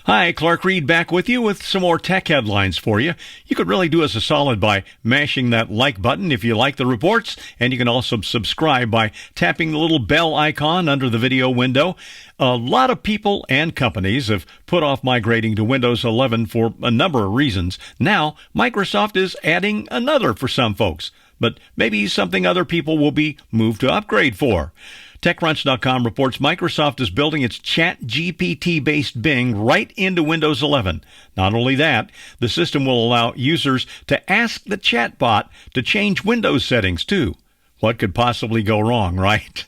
Hi, Clark Reid back with you with some more tech headlines for you. You could really do us a solid by mashing that like button if you like the reports, and you can also subscribe by tapping the little bell icon under the video window. A lot of people and companies have put off migrating to Windows 11 for a number of reasons. Now, Microsoft is adding another for some folks, but maybe something other people will be moved to upgrade for. TechCrunch.com reports Microsoft is building its ChatGPT-based Bing right into Windows 11. Not only that, the system will allow users to ask the chatbot to change Windows settings, too. What could possibly go wrong, right?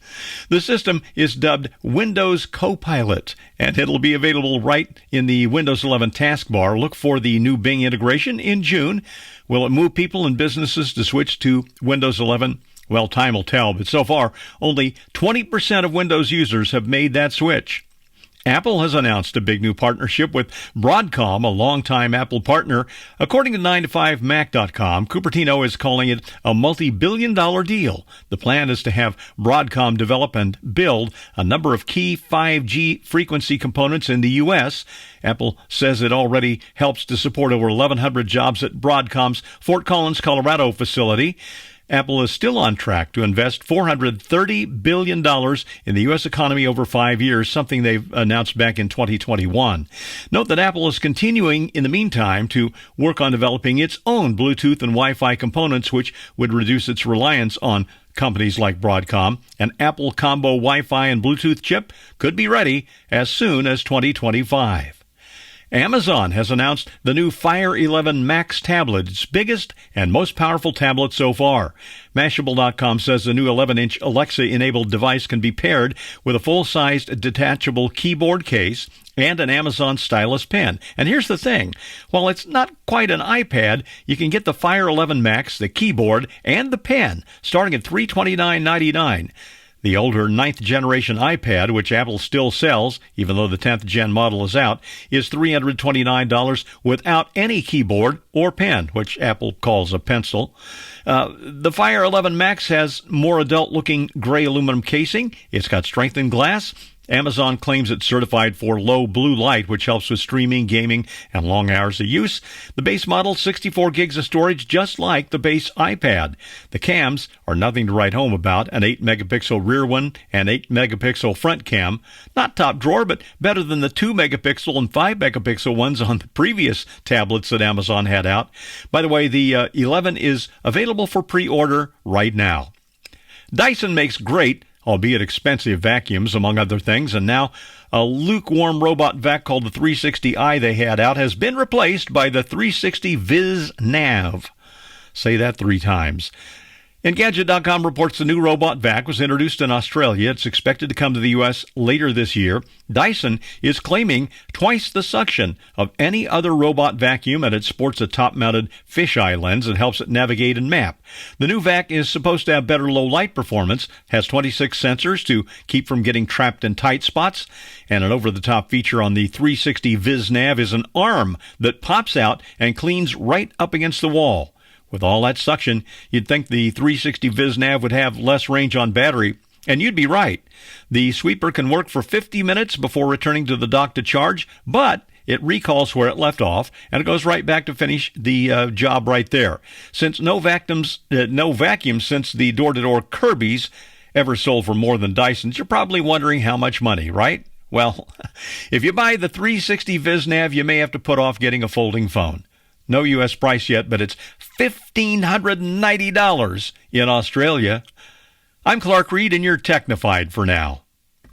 The system is dubbed Windows Copilot, and it'll be available right in the Windows 11 taskbar. Look for the new Bing integration in June. Will it move people and businesses to switch to Windows 11? Well, time will tell, but so far, only 20% of Windows users have made that switch. Apple has announced a big new partnership with Broadcom, a longtime Apple partner. According to 9to5Mac.com, Cupertino is calling it a multi-billion-dollar deal. The plan is to have Broadcom develop and build a number of key 5G frequency components in the U.S. Apple says it already helps to support over 1,100 jobs at Broadcom's Fort Collins, Colorado facility. Apple is still on track to invest $430 billion in the U.S. economy over 5 years, something they've announced back in 2021. Note that Apple is continuing, in the meantime, to work on developing its own Bluetooth and Wi-Fi components, which would reduce its reliance on companies like Broadcom. An Apple combo Wi-Fi and Bluetooth chip could be ready as soon as 2025. Amazon has announced the new Fire 11 Max tablet, its biggest and most powerful tablet so far. Mashable.com says the new 11-inch Alexa-enabled device can be paired with a full-sized detachable keyboard case and an Amazon stylus pen. And here's the thing. While it's not quite an iPad, you can get the Fire 11 Max, the keyboard, and the pen starting at $329.99. The older 9th generation iPad, which Apple still sells, even though the 10th gen model is out, is $329 without any keyboard or pen, which Apple calls a pencil. The Fire 11 Max has more adult-looking gray aluminum casing. It's got strengthened glass. Amazon claims it's certified for low blue light, which helps with streaming, gaming, and long hours of use. The base model, 64 gigs of storage, just like the base iPad. The cams are nothing to write home about, an 8-megapixel rear one and 8-megapixel front cam. Not top drawer, but better than the 2-megapixel and 5-megapixel ones on the previous tablets that Amazon had out. By the way, the 11 is available for pre-order right now. Dyson makes great, albeit expensive, vacuums, among other things, and now a lukewarm robot vac called the 360i they had out has been replaced by the 360 Viz Nav. Say that 3 times. Engadget.com reports the new robot vac was introduced in Australia. It's expected to come to the U.S. later this year. Dyson is claiming twice the suction of any other robot vacuum, and it sports a top-mounted fisheye lens that helps it navigate and map. The new vac is supposed to have better low-light performance, has 26 sensors to keep from getting trapped in tight spots, and an over-the-top feature on the 360 Viz Nav is an arm that pops out and cleans right up against the wall. With all that suction, you'd think the 360 Viz Nav would have less range on battery, and you'd be right. The sweeper can work for 50 minutes before returning to the dock to charge, but it recalls where it left off, and it goes right back to finish the job right there. Since no vacuums since the door-to-door Kirby's ever sold for more than Dyson's, you're probably wondering how much money, right? Well, if you buy the 360 Viz Nav, you may have to put off getting a folding phone. No U.S. price yet, but it's $1,590 in Australia. I'm Clark Reid, and you're technified for now.